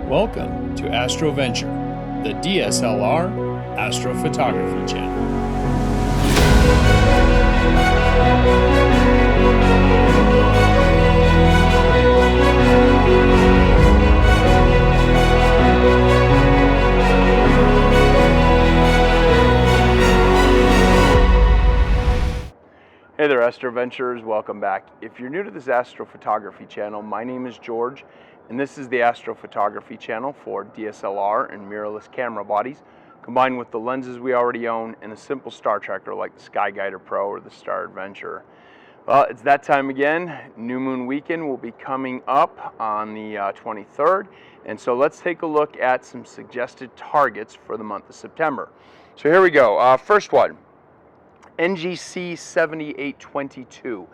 Welcome to Astro Venture, the DSLR astrophotography channel. Hey there, Astro Venturers, welcome back. If you're new to this astrophotography channel, my name is George, and this is the astrophotography channel for DSLR and mirrorless camera bodies, combined with the lenses we already own and a simple star tracker like the Sky Guider Pro or the Star Adventurer. Well, it's that time again. New Moon weekend will be coming up on the 23rd, and so let's take a look at some suggested targets for the month of September. So here we go. First one. NGC 7822.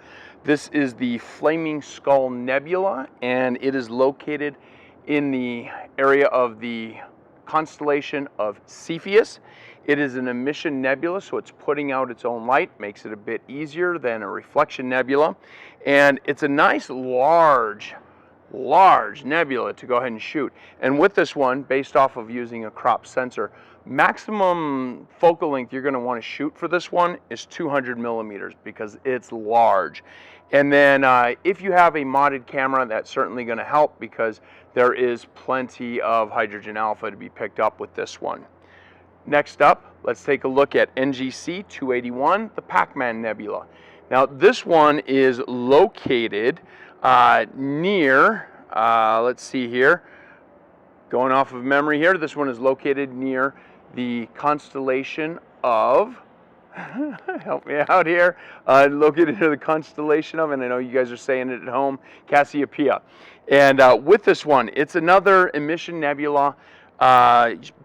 This is the Flaming Skull Nebula, and it is located in the area of the constellation of Cepheus. It is an emission nebula, so it's putting out its own light, makes it a bit easier than a reflection nebula, and it's a nice large nebula to go ahead and shoot. And with this one, based off of using a crop sensor, maximum focal length you're going to want to shoot for this one is 200 millimeters because it's large. And then if you have a modded camera, that's certainly going to help because there is plenty of hydrogen alpha to be picked up with this one. Next up, let's take a look at NGC 281, the Pac-Man Nebula. Now this one is located near, let's see here, going off of memory here, this one is located near the constellation of, help me out here, located near the constellation of, and I know you guys are saying it at home, Cassiopeia. And with this one, it's another emission nebula,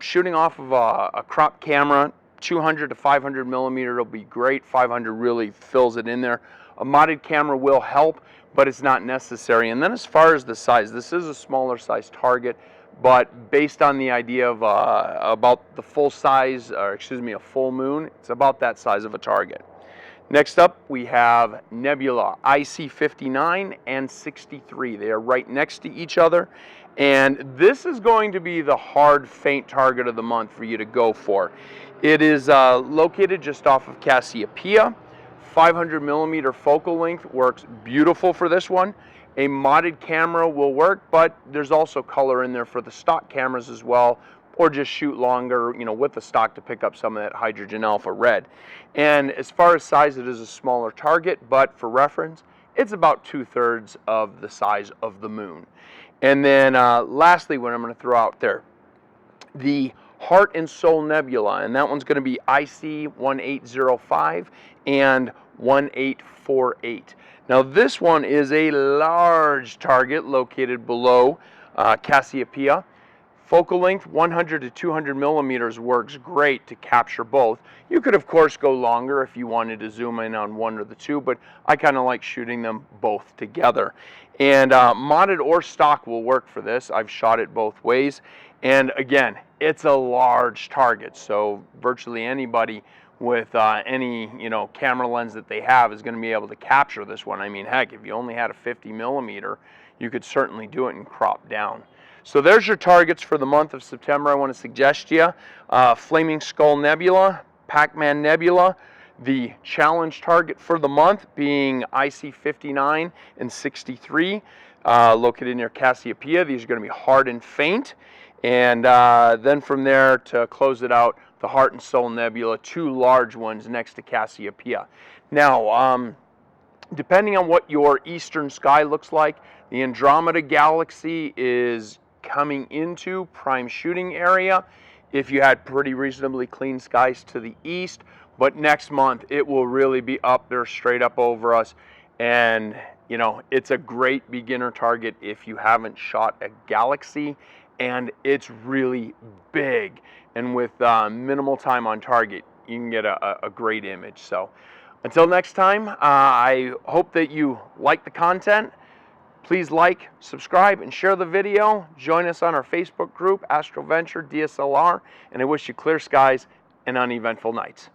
shooting off of a crop camera, 200 to 500 millimeter will be great, 500 really fills it in there. A modded camera will help, but it's not necessary. And then as far as the size, this is a smaller size target, but based on the idea of about the full size, or excuse me, a full moon, it's about that size of a target. Next up, we have nebula IC 59 and 63. They are right next to each other, and this is going to be the hard, faint target of the month for you to go for. It is located just off of Cassiopeia. 500 millimeter focal length works beautiful for this one. A modded camera will work, but there's also color in there for the stock cameras as well, or just shoot longer, you know, with the stock to pick up some of that hydrogen alpha red. And as far as size, it is a smaller target, but for reference, it's about 2/3 of the size of the moon. And then lastly, what I'm going to throw out there, the Heart and Soul Nebula, and that one's going to be IC 1805 and 1848. Now this one is a large target located below Cassiopeia. Focal length 100 to 200 millimeters works great to capture both. You could of course go longer if you wanted to zoom in on one or the two, but I kind of like shooting them both together. And modded or stock will work for this. I've shot it both ways. And again, it's a large target, so virtually anybody with any camera lens that they have is going to be able to capture this one. I mean, heck, if you only had a 50 millimeter, you could certainly do it and crop down. So there's your targets for the month of September. I want to suggest to you Flaming Skull Nebula, Pac-Man Nebula, the challenge target for the month being IC 59 and 63, located near Cassiopeia. These are going to be hard and faint. And then from there, to close it out, the Heart and Soul Nebula, two large ones next to Cassiopeia. Now, depending on what your eastern sky looks like, the Andromeda Galaxy is coming into prime shooting area if you had pretty reasonably clean skies to the east, but next month it will really be up there straight up over us, and it's a great beginner target if you haven't shot a galaxy, and it's really big, and with minimal time on target you can get a great image. So until next time, I hope that you like the content. Please like, subscribe, and share the video. Join us on our Facebook group, Astro Venture DSLR, and I wish you clear skies and uneventful nights.